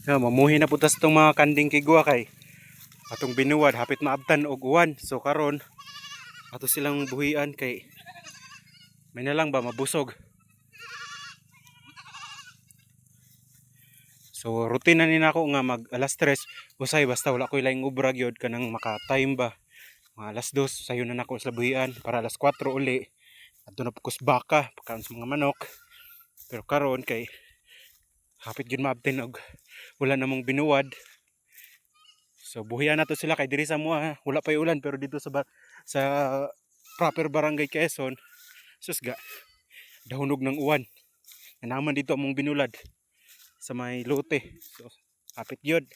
Mamuhi na putas itong mga kanding kigwa kay atong binuwad hapit maabtan og uwan. So karon ato silang buhian kay may na lang ba mabusog. So routine na nina ako nga mag alas 3 usay basta wala koy laing ubra gyud kanang maka-time ba. Mga alas 2 sayo na nako sa buhian para alas 4 uli adto na pukus baka pagkaon sa mga manok. Pero karon kay hapit gyud maabtin og wala namong binuwad. So buhian nato sila kay diri sa mua wala pay ulan pero dito sa proper barangay Quezon susga dahunog ng uwan. Naman dito among binulad sa may lote. So hapit gyud.